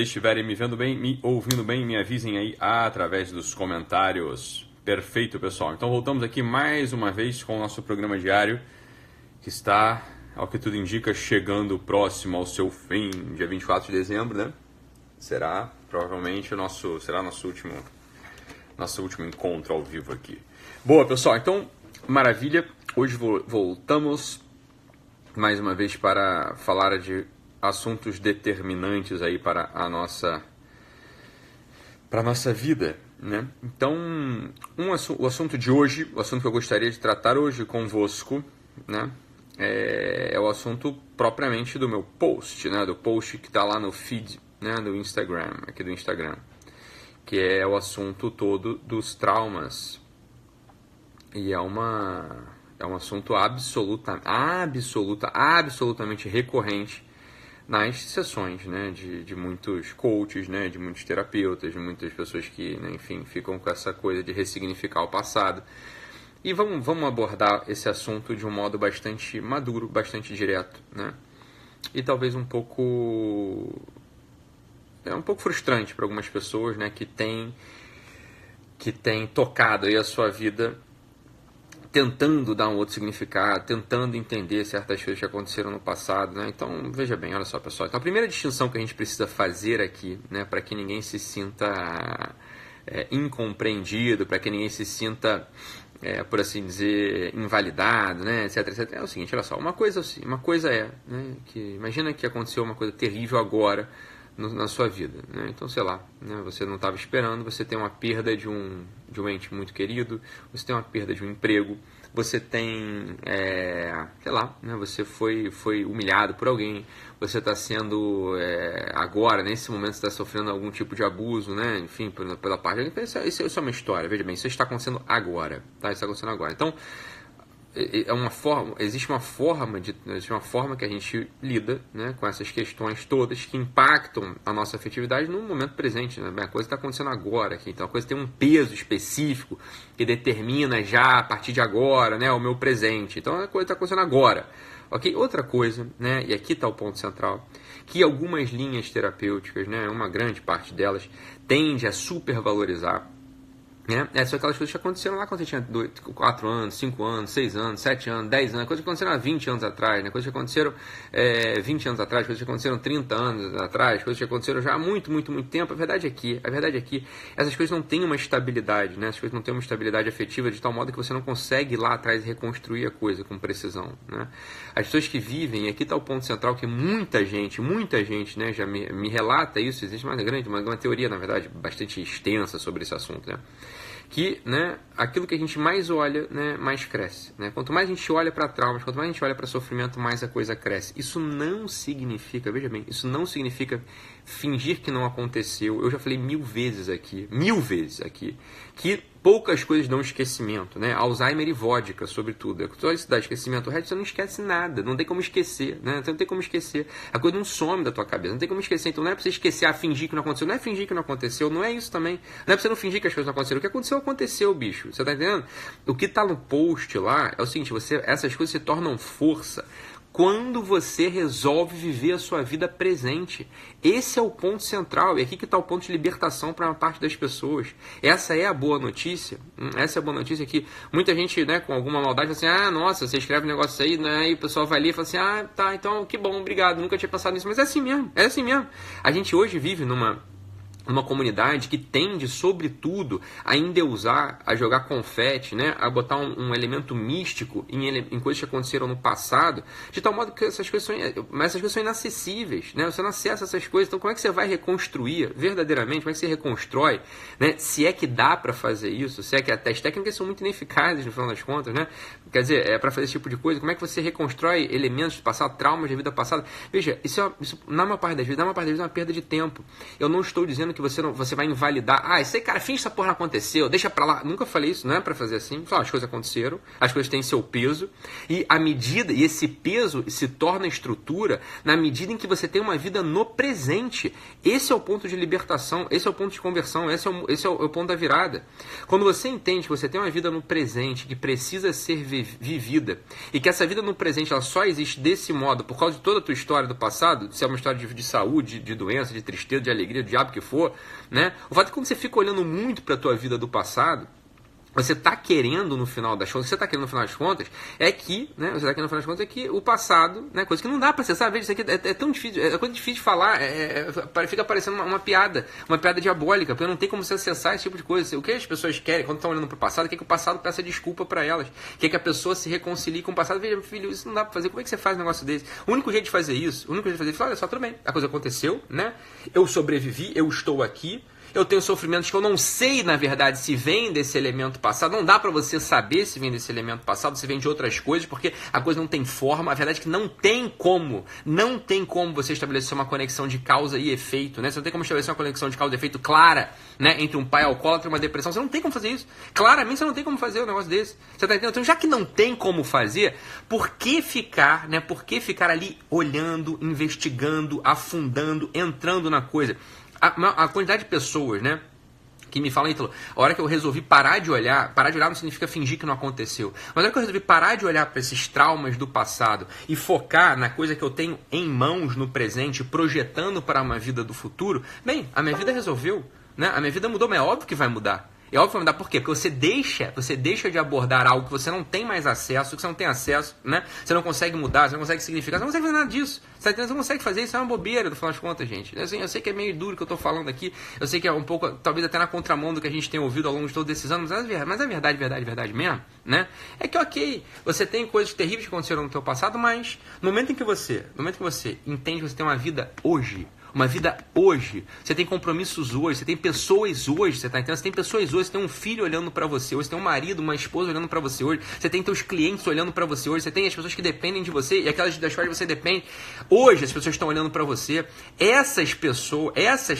estiverem me vendo bem, me ouvindo bem, me avisem aí através dos comentários. Perfeito, pessoal. Então voltamos aqui mais uma vez com o nosso programa diário, que está, ao que tudo indica, chegando próximo ao seu fim, dia 24 de dezembro, né? Será provavelmente nosso último encontro ao vivo aqui. Boa, pessoal. Então, maravilha. Hoje voltamos mais uma vez para falar de assuntos determinantes aí para a nossa vida, né? Então, o assunto de hoje, o assunto que eu gostaria de tratar hoje convosco, né, é o assunto propriamente do meu post, né, do post que está lá no feed, né, do Instagram, aqui do Instagram, que é o assunto todo dos traumas. E é um assunto absolutamente recorrente nas sessões, né, de muitos coaches, né, de muitos terapeutas, de muitas pessoas que, né, enfim, ficam com essa coisa de ressignificar o passado. E vamos abordar esse assunto de um modo bastante maduro, bastante direto, né? E talvez um pouco frustrante para algumas pessoas, né, que tem tocado aí a sua vida tentando dar um outro significado, tentando entender certas coisas que aconteceram no passado, né? Então, veja bem, olha só, pessoal. Então, a primeira distinção que a gente precisa fazer aqui, né, para que ninguém se sinta incompreendido, para que ninguém se sinta, por assim dizer, invalidado, né, etc, etc, é o seguinte, olha só, uma coisa é, né, que imagina que aconteceu uma coisa terrível agora na sua vida, né? Então, sei lá, né, você não estava esperando, você tem uma perda de um ente muito querido, você tem uma perda de um emprego, você tem, sei lá, né, você foi humilhado por alguém, você está sendo, agora, nesse momento, você está sofrendo algum tipo de abuso, né, enfim, pela parte de alguém. Isso é uma história, veja bem, isso está acontecendo agora, tá? Isso está acontecendo agora. Então, existe uma forma que a gente lida, né, com essas questões todas que impactam a nossa afetividade no momento presente, né? A coisa está acontecendo agora aqui, então a coisa tem um peso específico que determina já a partir de agora, né, o meu presente. Então a coisa está acontecendo agora, ok? Outra coisa, né, e aqui está o ponto central, que algumas linhas terapêuticas, né, uma grande parte delas tende a supervalorizar, né? São aquelas coisas que aconteceram lá quando você tinha 4 anos, 5 anos, 6 anos, 7 anos, 10 anos, coisas que aconteceram há 20 anos atrás, né? Coisas que aconteceram 20 anos atrás, coisas que aconteceram 30 anos atrás, coisas que aconteceram já há muito tempo. A verdade é que essas coisas não têm uma estabilidade, né? Essas coisas não têm uma estabilidade afetiva de tal modo que você não consegue ir lá atrás reconstruir a coisa com precisão, né? As pessoas que vivem, aqui está o ponto central, que muita gente, né, já me relata isso. Existe uma teoria, na verdade, bastante extensa sobre esse assunto, né? Que, né, aquilo que a gente mais olha, né, mais cresce, né? Quanto mais a gente olha para traumas, quanto mais a gente olha para sofrimento, mais a coisa cresce. Isso não significa, veja bem, isso não significa fingir que não aconteceu. Eu já falei mil vezes aqui, que poucas coisas dão esquecimento, né? Alzheimer e vodka, sobretudo. Só isso dá esquecimento. O resto você não esquece nada, não tem como esquecer, né? Você não tem como esquecer. A coisa não some da tua cabeça, não tem como esquecer. Então não é pra você esquecer, fingir que não aconteceu. Não é fingir que não aconteceu, não é isso também. Não é pra você não fingir que as coisas não aconteceram. O que aconteceu, aconteceu, bicho. Você tá entendendo? O que tá no post lá é o seguinte, essas coisas se tornam força quando você resolve viver a sua vida presente. Esse é o ponto central, e aqui que está o ponto de libertação para uma parte das pessoas. Essa é a boa notícia. Essa é a boa notícia, que muita gente, né, com alguma maldade, fala assim, nossa, você escreve um negócio aí, né, e o pessoal vai ler e fala assim, tá, então que bom, obrigado, nunca tinha pensado nisso. Mas é assim mesmo. A gente hoje vive numa comunidade que tende, sobretudo, a endeusar, a jogar confete, né? A botar um elemento místico em coisas que aconteceram no passado, de tal modo que essas coisas são inacessíveis, né? Você não acessa essas coisas, então como é que você vai reconstruir verdadeiramente? Como é que você reconstrói, né? Se é que dá para fazer isso, se é que até as técnicas são muito ineficazes, no final das contas, né? Quer dizer, para fazer esse tipo de coisa, como é que você reconstrói elementos do passado, traumas da vida passada? Veja, isso na maior parte das vezes é uma perda de tempo. Eu não estou dizendo que você vai invalidar. Ah, isso aí, cara, finge essa porra não aconteceu, deixa pra lá. Nunca falei isso, não é pra fazer assim. As coisas aconteceram, as coisas têm seu peso. E esse peso se torna estrutura na medida em que você tem uma vida no presente. Esse é o ponto de libertação, esse é o ponto de conversão, esse é o ponto da virada. Quando você entende que você tem uma vida no presente que precisa ser vivida, e que essa vida no presente ela só existe desse modo por causa de toda a tua história do passado, se é uma história de saúde, de doença, de tristeza, de alegria, do diabo que for, né? O fato é que quando você fica olhando muito para a tua vida do passado, você está querendo no final das contas, é que, né? Você está querendo no final das contas é que o passado, né? Coisa que não dá para acessar. Veja, isso aqui é tão difícil, é coisa difícil de falar, fica parecendo uma piada diabólica, porque não tem como você acessar esse tipo de coisa. O que as pessoas querem quando estão olhando para o passado, que o passado peça desculpa para elas, que a pessoa se reconcilie com o passado. Veja, filho, isso não dá para fazer. Como é que você faz um negócio desse? O único jeito de fazer isso, olha só, tudo bem, a coisa aconteceu, né? Eu sobrevivi, eu estou aqui. Eu tenho sofrimentos que eu não sei, na verdade, se vem desse elemento passado. Não dá para você saber se vem desse elemento passado, se vem de outras coisas, porque a coisa não tem forma. A verdade é que não tem como você estabelecer uma conexão de causa e efeito, né? Você não tem como estabelecer uma conexão de causa e efeito clara, né? Entre um pai alcoólatra e uma depressão. Você não tem como fazer isso. Claramente você não tem como fazer um negócio desse. Você tá entendendo? Então, já que não tem como fazer, por que ficar, né? Por que ficar ali olhando, investigando, afundando, entrando na coisa? A quantidade de pessoas, né, que me falam, Ítalo, a hora que eu resolvi parar de olhar não significa fingir que não aconteceu, mas a hora que eu resolvi parar de olhar para esses traumas do passado e focar na coisa que eu tenho em mãos no presente, projetando para uma vida do futuro, bem, a minha vida resolveu, né? A minha vida mudou, mas é óbvio que vai mudar. É óbvio que vai mudar, por quê? Porque você deixa de abordar algo que você não tem mais acesso, que você não tem acesso, né? Você não consegue mudar, você não consegue significar, você não consegue fazer nada disso. Você não consegue fazer isso, é uma bobeira, no final das contas, gente. Assim, eu sei que é meio duro o que eu tô falando aqui, eu sei que é um pouco, talvez até na contramão do que a gente tem ouvido ao longo de todos esses anos, mas a verdade mesmo, né? É que, ok, você tem coisas terríveis que aconteceram no teu passado, mas no momento em que você entende que você tem uma vida hoje, você tem compromissos hoje, você tem pessoas hoje, você tá entendendo? Você tem pessoas hoje, você tem um filho olhando pra você hoje, você tem um marido, uma esposa olhando pra você hoje, você tem teus clientes olhando pra você hoje, você tem as pessoas que dependem de você e aquelas das quais você depende. Hoje as pessoas estão olhando pra você.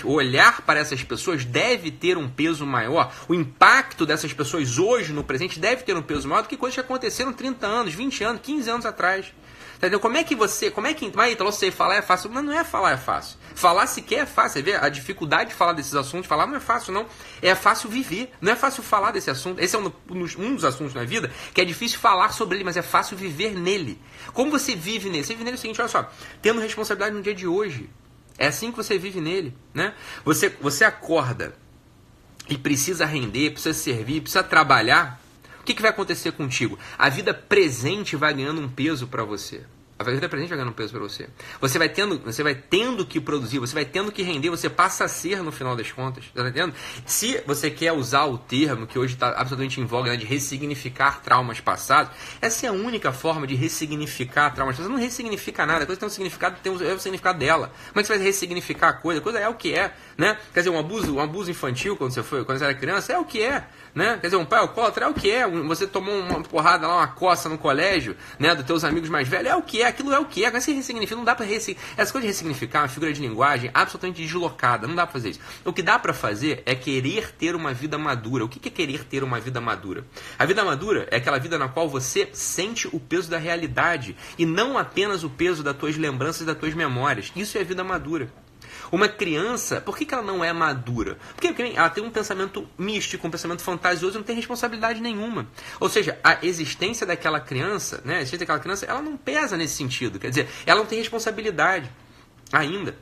O olhar para essas pessoas deve ter um peso maior. O impacto dessas pessoas hoje no presente deve ter um peso maior do que coisas que aconteceram 30 anos, 20 anos, 15 anos atrás. Entendeu? Como é que mas então você falar é fácil, mas não é falar é fácil. Falar sequer é fácil. Você vê a dificuldade de falar desses assuntos, falar não é fácil não. É fácil viver, não é fácil falar desse assunto. Esse é um dos assuntos na vida que é difícil falar sobre ele, mas é fácil viver nele. Como você vive nele? Você vive nele o seguinte, olha só, tendo responsabilidade no dia de hoje. É assim que você vive nele, né? Você acorda e precisa render, precisa servir, precisa trabalhar. O que vai acontecer contigo? A vida presente vai ganhando um peso para você. A vida presente vai ganhando um peso para você. Você vai tendo que produzir, você vai tendo que render, você passa a ser no final das contas. Tá entendendo? Se você quer usar o termo que hoje está absolutamente em voga, né, de ressignificar traumas passados, essa é a única forma de ressignificar traumas passados. Não ressignifica nada, a coisa tem um significado, é o significado dela. Como é que você vai ressignificar a coisa? A coisa é o que é, né? Quer dizer, um abuso infantil quando você era criança, é o que é. Né? Quer dizer, um pai alcoólatra é o que é. Você tomou uma porrada lá, uma coça no colégio, né, dos teus amigos mais velhos, é o que é, aquilo é o que é. Como é que você ressignifica? Não dá pra ressignificar. Essa coisa de ressignificar uma figura de linguagem absolutamente deslocada, não dá pra fazer isso. O que dá pra fazer é querer ter uma vida madura. O que é querer ter uma vida madura? A vida madura é aquela vida na qual você sente o peso da realidade e não apenas o peso das tuas lembranças e das tuas memórias. Isso é vida madura. Uma criança, por que ela não é madura? Porque ela tem um pensamento místico, um pensamento fantasioso e não tem responsabilidade nenhuma. Ou seja, a existência daquela criança, né, ela não pesa nesse sentido. Quer dizer, ela não tem responsabilidade ainda.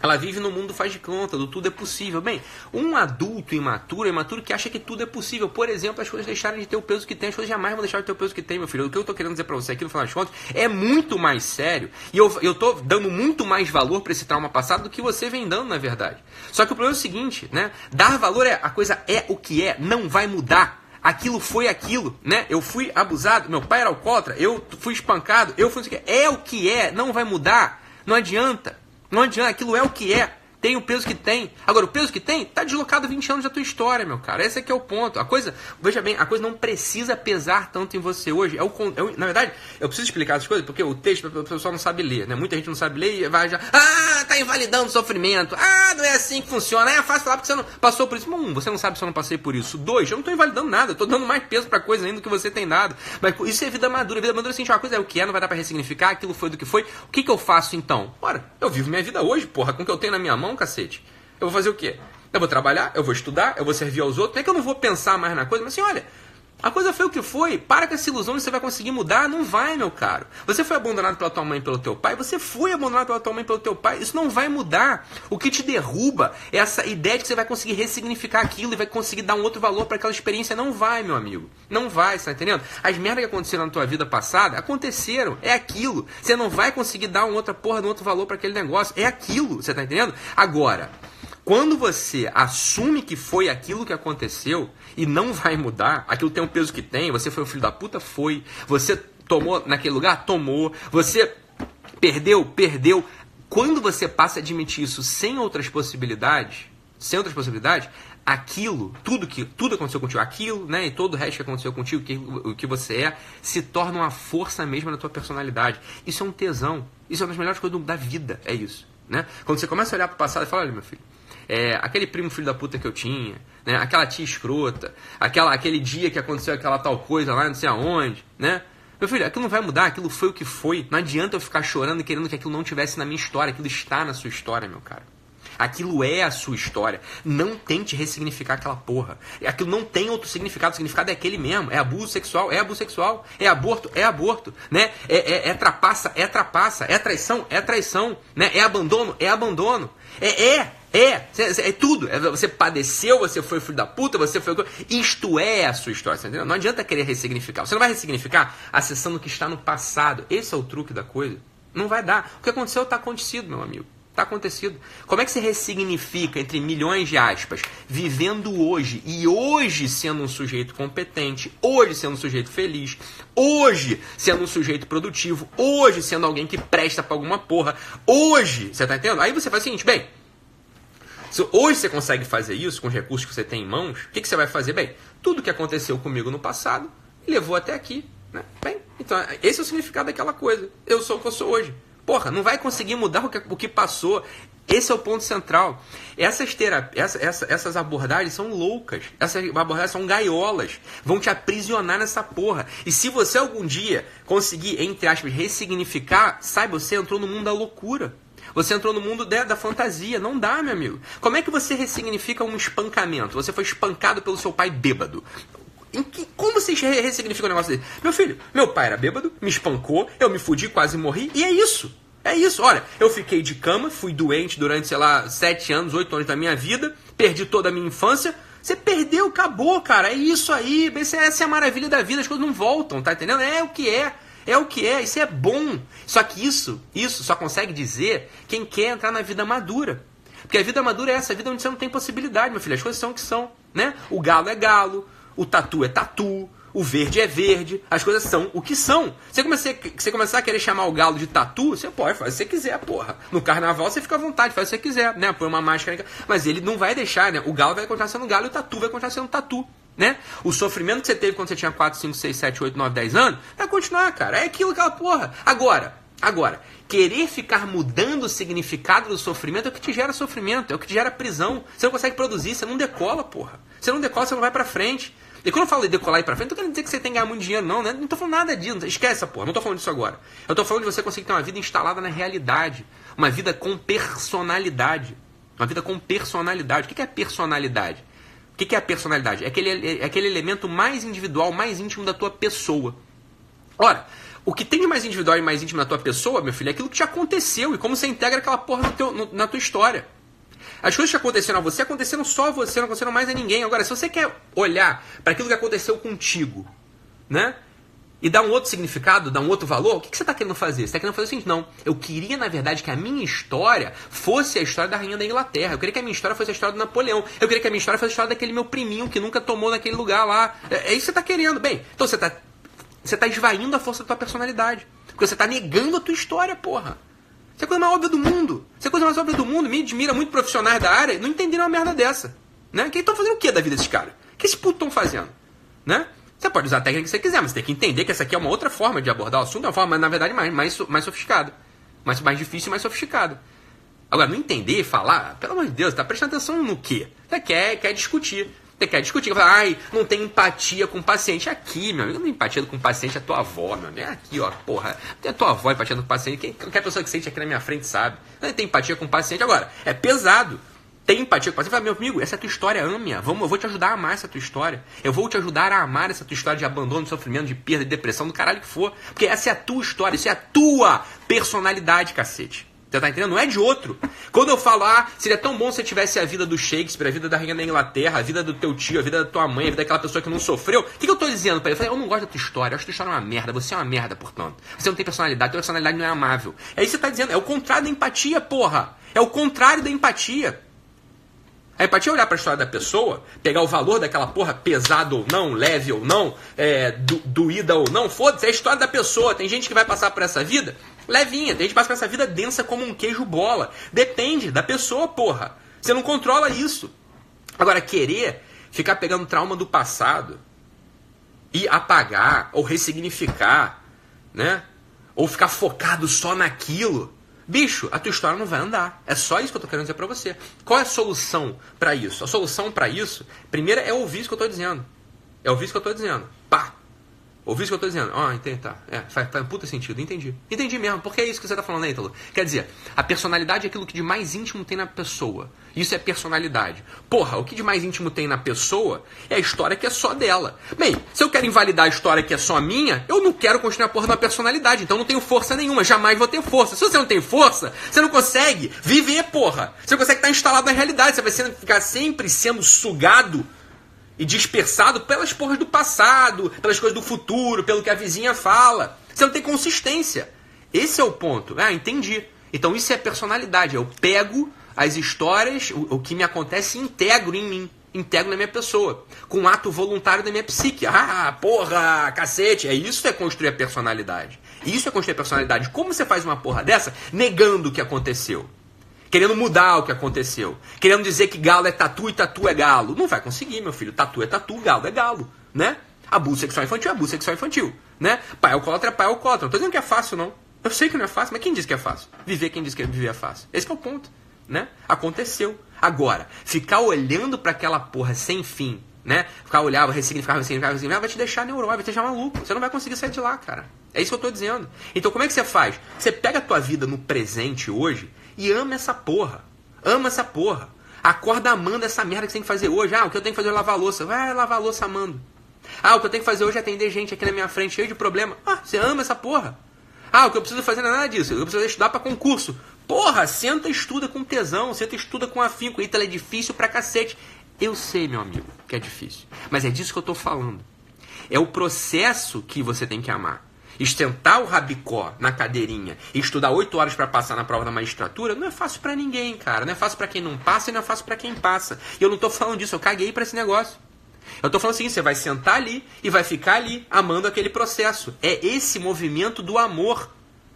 Ela vive no mundo faz de conta, do tudo é possível. Bem, um adulto imaturo que acha que tudo é possível. Por exemplo, as coisas deixarem de ter o peso que tem, as coisas jamais vão deixar de ter o peso que tem, meu filho. O que eu estou querendo dizer para você aqui, no final das contas, é muito mais sério. E eu estou dando muito mais valor para esse trauma passado do que você vem dando, na verdade. Só que o problema é o seguinte, né? Dar valor a coisa é o que é, não vai mudar. Aquilo foi aquilo, né? Eu fui abusado, meu pai era alcoólatra, eu fui espancado, é o que é, não vai mudar. Não adianta. Não adianta, aquilo é o que é. Tem o peso que tem. Agora, o peso que tem tá deslocado 20 anos da tua história, meu cara. Esse aqui é o ponto. A coisa, veja bem, a coisa não precisa pesar tanto em você hoje. Na verdade, eu preciso explicar essas coisas porque o texto o pessoal não sabe ler, né? Muita gente não sabe ler e vai já... tá invalidando o sofrimento. Não é assim que funciona. É fácil falar porque você não passou por isso. Você não sabe se eu não passei por isso. 2, eu não tô invalidando nada. Eu tô dando mais peso pra coisa ainda do que você tem dado. Mas isso é vida madura. Vida madura é assim, uma coisa é o que é, não vai dar pra ressignificar. Aquilo foi do que foi. O que eu faço então? Ora, eu vivo minha vida hoje, porra, com o que eu tenho na minha mão, cacete. Eu vou fazer o quê? Eu vou trabalhar, eu vou estudar, eu vou servir aos outros. Não é que eu não vou pensar mais na coisa, mas assim, olha, a coisa foi o que foi. Para com essa ilusão de você vai conseguir mudar. Não vai, meu caro. Você foi abandonado pela tua mãe e pelo teu pai. Você foi abandonado pela tua mãe e pelo teu pai. Isso não vai mudar. O que te derruba é essa ideia de que você vai conseguir ressignificar aquilo e vai conseguir dar um outro valor para aquela experiência. Não vai, meu amigo. Não vai, você tá entendendo? As merdas que aconteceram na tua vida passada, aconteceram. É aquilo. Você não vai conseguir dar um outro valor para aquele negócio. É aquilo. Você tá entendendo? Agora... Quando você assume que foi aquilo que aconteceu e não vai mudar, aquilo tem o peso que tem, você foi um filho da puta, foi. Você tomou naquele lugar? Tomou. Você perdeu? Quando você passa a admitir isso sem outras possibilidades, aquilo, tudo aconteceu contigo, aquilo, né, e todo o resto que aconteceu contigo, o que você é, se torna uma força mesmo na tua personalidade. Isso é um tesão. Isso é uma das melhores coisas da vida, é isso. Né? Quando você começa a olhar para o passado e fala, olha, meu filho, aquele primo filho da puta que eu tinha, né? Aquela tia escrota, aquele dia que aconteceu aquela tal coisa lá, não sei aonde, né? Meu filho, aquilo não vai mudar, aquilo foi o que foi. Não adianta eu ficar chorando e querendo que aquilo não tivesse na minha história. Aquilo está na sua história, meu cara. Aquilo é a sua história. Não tente ressignificar aquela porra. Aquilo não tem outro significado. O significado é aquele mesmo. É abuso sexual. É aborto. Né? É trapaça. É traição. Né? É abandono. É tudo. Você padeceu, você foi filho da puta, você foi... Isto é a sua história, você entendeu? Não adianta querer ressignificar. Você não vai ressignificar acessando o que está no passado. Esse é o truque da coisa. Não vai dar. O que aconteceu está acontecido, meu amigo. Está acontecido. Como é que você ressignifica, entre milhões de aspas, vivendo hoje e hoje sendo um sujeito competente, hoje sendo um sujeito feliz, hoje sendo um sujeito produtivo, hoje sendo alguém que presta pra alguma porra, hoje, você tá entendendo? Aí você faz o seguinte, bem, se hoje você consegue fazer isso com os recursos que você tem em mãos, o que você vai fazer? Bem, tudo que aconteceu comigo no passado me levou até aqui. Né? Bem, então esse é o significado daquela coisa. Eu sou o que eu sou hoje. Porra, não vai conseguir mudar o que passou. Esse é o ponto central. Essas abordagens são loucas. Essas abordagens são gaiolas. Vão te aprisionar nessa porra. E se você algum dia conseguir, entre aspas, ressignificar, saiba, você entrou no mundo da loucura. Você entrou no mundo da fantasia. Não dá, meu amigo. Como é que você ressignifica um espancamento? Você foi espancado pelo seu pai bêbado. Como você ressignifica um negócio desse? Meu filho, meu pai era bêbado, me espancou, eu me fudi, quase morri, e é isso. É isso. Olha, eu fiquei de cama, fui doente durante, 7 anos, 8 anos da minha vida, perdi toda a minha infância. Você perdeu, acabou, cara. É isso aí. Essa é a maravilha da vida, as coisas não voltam, tá entendendo? É o que é. É o que é, isso é bom. Só que isso só consegue dizer quem quer entrar na vida madura. Porque a vida madura é essa, a vida onde você não tem possibilidade, meu filho. As coisas são o que são, né? O galo é galo. O tatu é tatu, o verde é verde, as coisas são o que são. Você começar a querer chamar o galo de tatu, você pode fazer o que você quiser, porra. No carnaval você fica à vontade, faz o que você quiser, né? Põe uma máscara, mas ele não vai deixar, né? O galo vai continuar sendo galo e o tatu vai continuar sendo tatu, né? O sofrimento que você teve quando você tinha 4, 5, 6, 7, 8, 9, 10 anos, vai continuar, cara. É aquela porra. Agora, querer ficar mudando o significado do sofrimento é o que te gera sofrimento, é o que te gera prisão. Você não consegue produzir, você não decola, porra. Você não decola, você não vai pra frente. E quando eu falo de decolar e ir pra frente, não tô querendo dizer que você tem que ganhar muito dinheiro, não, né? Não tô falando nada disso, esquece essa porra, não tô falando disso agora. Eu tô falando de você conseguir ter uma vida instalada na realidade, uma vida com personalidade. Uma vida com personalidade. O que é personalidade? O que é a personalidade? É aquele elemento mais individual, mais íntimo da tua pessoa. Ora, o que tem de mais individual e mais íntimo na tua pessoa, meu filho, é aquilo que te aconteceu e como você integra aquela porra na tua história. As coisas que aconteceram a você aconteceram só a você, não aconteceram mais a ninguém. Agora, se você quer olhar para aquilo que aconteceu contigo, né? E dar um outro significado, dar um outro valor, o que você está querendo fazer? Você está querendo fazer o seguinte, não. Eu queria, na verdade, que a minha história fosse a história da rainha da Inglaterra. Eu queria que a minha história fosse a história do Napoleão. Eu queria que a minha história fosse a história daquele meu priminho que nunca tomou naquele lugar lá. É isso que você está querendo. Bem, então você está esvaindo a força da tua personalidade. Porque você está negando a tua história, porra. Isso é a coisa mais óbvia do mundo. Isso é a coisa mais óbvia do mundo. Me admira muito profissionais da área não entenderam uma merda dessa. Né? Que estão fazendo o que da vida desses caras? O que esses putos estão fazendo? Né? Você pode usar a técnica que você quiser, mas você tem que entender que essa aqui é uma outra forma de abordar o assunto, é uma forma, na verdade, mais sofisticada. Mais difícil e mais sofisticada. Agora, não entender e falar, pelo amor de Deus, tá prestando atenção no quê? Você quer discutir. Você quer discutir, fala, ai, não tem empatia com o paciente. Aqui, meu amigo, não tem empatia com o paciente, é a tua avó, meu amigo. É aqui, ó, porra. Tem a tua avó empatia com o paciente. Qualquer pessoa que sente aqui na minha frente sabe. Não tem empatia com o paciente. Agora, é pesado. Tem empatia com o paciente. Fala, meu amigo, essa é a tua história, ame-a. Eu vou te ajudar a amar essa tua história. Eu vou te ajudar a amar essa tua história de abandono, de sofrimento, de perda, de depressão, do caralho que for. Porque essa é a tua história, isso é a tua personalidade, cacete. Você tá entendendo? Não é de outro. Quando eu falo, seria tão bom se você tivesse a vida do Shakespeare, a vida da rainha da Inglaterra, a vida do teu tio, a vida da tua mãe, a vida daquela pessoa que não sofreu. O que eu tô dizendo pra ele? Eu falei, eu não gosto da tua história, eu acho que tua história é uma merda, você é uma merda, portanto. Você não tem personalidade, tua personalidade não é amável. É isso que você tá dizendo, é o contrário da empatia, porra. É o contrário da empatia. A empatia é olhar pra história da pessoa, pegar o valor daquela porra, pesado ou não, leve ou não, doída ou não, foda-se, é a história da pessoa. Tem gente que vai passar por essa vida levinha, tem gente que passa por essa vida densa como um queijo bola. Depende da pessoa, porra. Você não controla isso. Agora, querer ficar pegando trauma do passado e apagar ou ressignificar, né? Ou ficar focado só naquilo, bicho, a tua história não vai andar. É só isso que eu tô querendo dizer pra você. Qual é a solução pra isso? A solução pra isso, primeiro, é ouvir isso que eu tô dizendo. É ouvir isso que eu tô dizendo. Pá! Ouvir isso que eu tô dizendo. Entendi, tá. Faz um puta sentido. Entendi. Entendi mesmo. Porque é isso que você tá falando aí, Ítalo. Quer dizer, a personalidade é aquilo que de mais íntimo tem na pessoa. Isso é personalidade. Porra, o que de mais íntimo tem na pessoa é a história que é só dela. Bem, se eu quero invalidar a história que é só minha, eu não quero continuar a porra da personalidade. Então eu não tenho força nenhuma. Jamais vou ter força. Se você não tem força, você não consegue viver, porra. Você não consegue estar instalado na realidade. Você vai ficar sempre sendo sugado e dispersado pelas porras do passado, pelas coisas do futuro, pelo que a vizinha fala. Você não tem consistência. Esse é o ponto. Entendi. Então isso é personalidade. Eu pego as histórias, o que me acontece e integro em mim. Integro na minha pessoa. Com um ato voluntário da minha psique. Porra, cacete. Isso é construir a personalidade. Isso é construir a personalidade. Como você faz uma porra dessa negando o que aconteceu? Querendo mudar o que aconteceu. Querendo dizer que galo é tatu e tatu é galo. Não vai conseguir, meu filho. Tatu é tatu, galo é galo. Né? Abuso sexual infantil é abuso sexual infantil. Né? Pai alcoólatra é pai alcoólatra. Não tô dizendo que é fácil, não. Eu sei que não é fácil, mas quem disse que é fácil? Viver quem disse que viver é fácil. Esse que é o ponto. Né? Aconteceu. Agora, ficar olhando para aquela porra sem fim, né? Ficar olhando, ressignificar, vai te deixar neurótico, vai te deixar maluco. Você não vai conseguir sair de lá, cara. É isso que eu tô dizendo. Então como é que você faz? Você pega a tua vida no presente hoje e ama essa porra. Ama essa porra. Acorda amando essa merda que você tem que fazer hoje. O que eu tenho que fazer é lavar a louça. Vai lavar a louça amando. O que eu tenho que fazer hoje é atender gente aqui na minha frente cheio de problema. Você ama essa porra. O que eu preciso fazer não é nada disso. Eu preciso estudar para concurso. Porra, senta e estuda com tesão. Senta e estuda com afinco. Ela é difícil pra cacete. Eu sei, meu amigo, que é difícil. Mas é disso que eu tô falando. É o processo que você tem que amar. Estentar o rabicó na cadeirinha e estudar 8 horas para passar na prova da magistratura não é fácil para ninguém, cara. Não é fácil para quem não passa e não é fácil para quem passa. E eu não tô falando disso, eu caguei para esse negócio. Eu tô falando assim, você vai sentar ali e vai ficar ali amando aquele processo. É esse movimento do amor.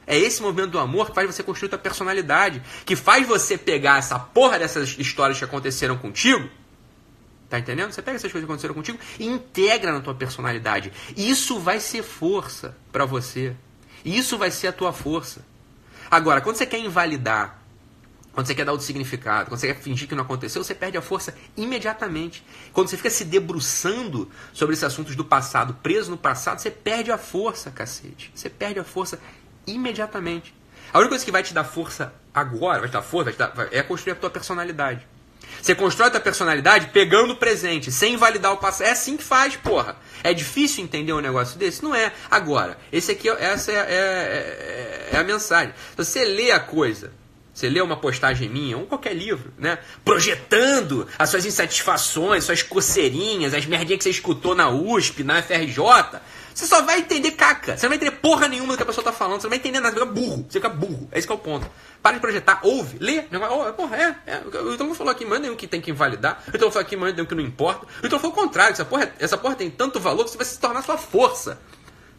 É esse movimento do amor que faz você construir sua personalidade. Que faz você pegar essa porra dessas histórias que aconteceram contigo. Tá entendendo? Você pega essas coisas que aconteceram contigo e integra na tua personalidade. Isso vai ser força pra você. Isso vai ser a tua força. Agora, quando você quer invalidar, quando você quer dar outro significado, quando você quer fingir que não aconteceu, você perde a força imediatamente. Quando você fica se debruçando sobre esses assuntos do passado, preso no passado, você perde a força, cacete. Você perde a força imediatamente. A única coisa que vai te dar força agora, vai te dar força, é construir a tua personalidade. Você constrói a tua personalidade pegando o presente, sem invalidar o passado. É assim que faz, porra. É difícil entender um negócio desse? Não é. Agora, essa é a mensagem. Se você lê a coisa, você lê uma postagem minha, ou qualquer livro, né? Projetando as suas insatisfações, suas coceirinhas, as merdinhas que você escutou na USP, na FRJ, você só vai entender caca. Você não vai entender porra nenhuma do que a pessoa tá falando. Você não vai entender nada. Você fica burro. Você fica burro. É esse que é o ponto. Para de projetar. Ouve. Lê. Porra, Então não falou aqui, manda nenhum que tem que invalidar. Então não falou aqui, manda nenhum que não importa. Então foi o contrário. Essa porra tem tanto valor que você vai se tornar sua força.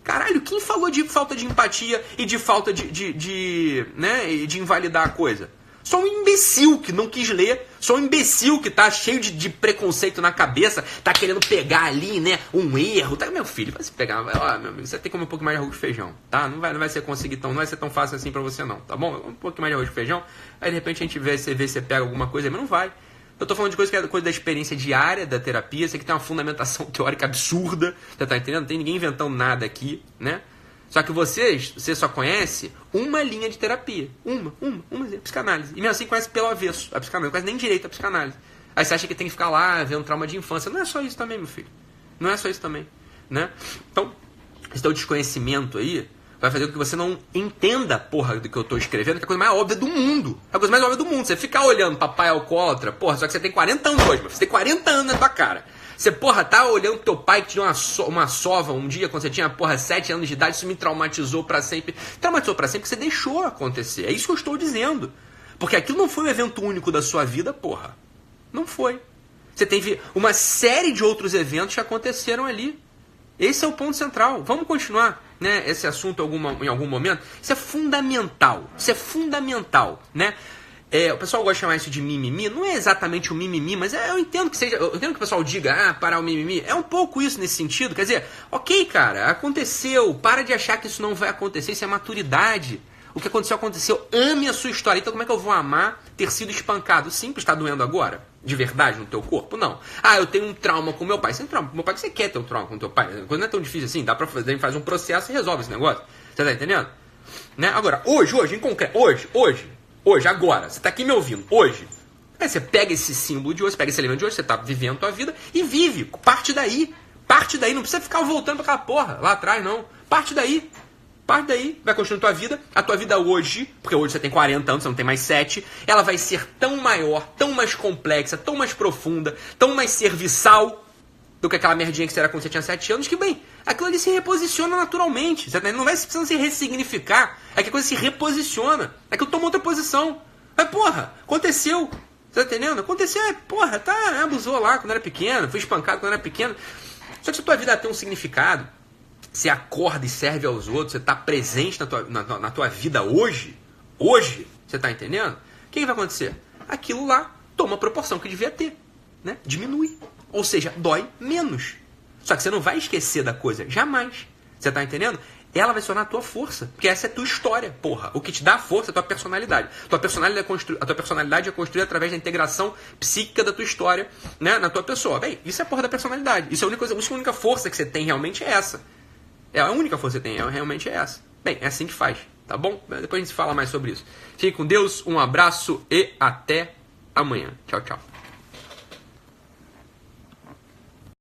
Caralho, quem falou de falta de empatia e de falta de invalidar a coisa? Só um imbecil que não quis ler, só um imbecil que tá cheio de preconceito na cabeça, tá querendo pegar ali, né, um erro. Tá, meu filho, vai se pegar, ó, meu amigo, você tem que comer um pouco mais de arroz e feijão, tá? Não vai ser conseguir tão, não vai ser tão fácil assim pra você não, tá bom? Um pouco mais de arroz e feijão, aí de repente a gente vê se você pega alguma coisa, mas não vai. Eu tô falando de coisa que é coisa da experiência diária da terapia, você que tem uma fundamentação teórica absurda, você tá entendendo? Não tem ninguém inventando nada aqui, né? Só que você só conhece uma linha de terapia. Uma psicanálise. E mesmo assim conhece pelo avesso a psicanálise. Não conhece nem direito a psicanálise. Aí você acha que tem que ficar lá vendo trauma de infância. Não é só isso também, meu filho. Não é só isso também, né? Então, esse teu desconhecimento aí vai fazer com que você não entenda a porra do que eu tô escrevendo, que é a coisa mais óbvia do mundo. É a coisa mais óbvia do mundo. Você ficar olhando papai alcoólatra, porra, só que você tem 40 anos hoje, mas você tem 40 anos na tua cara. Você, porra, tá olhando teu pai que te deu uma sova um dia quando você tinha, porra, 7 anos de idade, isso me traumatizou pra sempre. Traumatizou pra sempre porque você deixou acontecer. É isso que eu estou dizendo. Porque aquilo não foi um evento único da sua vida, porra. Não foi. Você teve uma série de outros eventos que aconteceram ali. Esse é o ponto central. Vamos continuar, né, esse assunto em algum momento. Isso é fundamental. Isso é fundamental, né? O pessoal gosta de chamar isso de mimimi. Não é exatamente o mimimi, mas eu entendo que seja. Eu entendo que o pessoal diga, parar o mimimi. É um pouco isso nesse sentido. Quer dizer, ok, cara, aconteceu. Para de achar que isso não vai acontecer. Isso é maturidade. O que aconteceu. Ame a sua história. Então como é que eu vou amar ter sido espancado? Simples, está doendo agora? De verdade no teu corpo? Não. Eu tenho um trauma com meu pai. Você tem trauma com meu pai, que você quer ter um trauma com teu pai. A coisa não é tão difícil assim. Dá pra fazer, faz um processo e resolve esse negócio. Você tá entendendo? Né? Agora, hoje, em concreto, hoje, agora, você tá aqui me ouvindo, hoje. Aí você pega esse símbolo de hoje, você pega esse elemento de hoje, você tá vivendo a tua vida e vive. Parte daí. Não precisa ficar voltando pra aquela porra lá atrás, não. Parte daí. Vai construindo tua vida. A tua vida hoje, porque hoje você tem 40 anos, você não tem mais 7, ela vai ser tão maior, tão mais complexa, tão mais profunda, tão mais serviçal do que aquela merdinha que você era quando você tinha 7 anos, que, bem, aquilo ali se reposiciona naturalmente. Você não vai precisando se ressignificar. É que a coisa se reposiciona. É que eu tomo outra posição. Mas, porra, aconteceu. Você tá entendendo? Aconteceu, porra, abusou lá quando era pequeno, foi espancado quando era pequeno. Só que se a tua vida tem um significado, você acorda e serve aos outros, você está presente na tua vida hoje, você está entendendo? O que vai acontecer? Aquilo lá toma a proporção que devia ter, né? Diminui. Ou seja, dói menos. Só que você não vai esquecer da coisa, jamais. Você está entendendo? Ela vai se tornar a tua força, porque essa é a tua história, porra. O que te dá força é a tua personalidade. A tua personalidade é construída através da integração psíquica da tua história, né, na tua pessoa. Bem, isso é a porra da personalidade. Isso é a única força que você tem realmente é essa. A única força que você tem realmente é essa. Bem, é assim que faz, tá bom? Depois a gente fala mais sobre isso. Fique com Deus, um abraço e até amanhã. Tchau, tchau.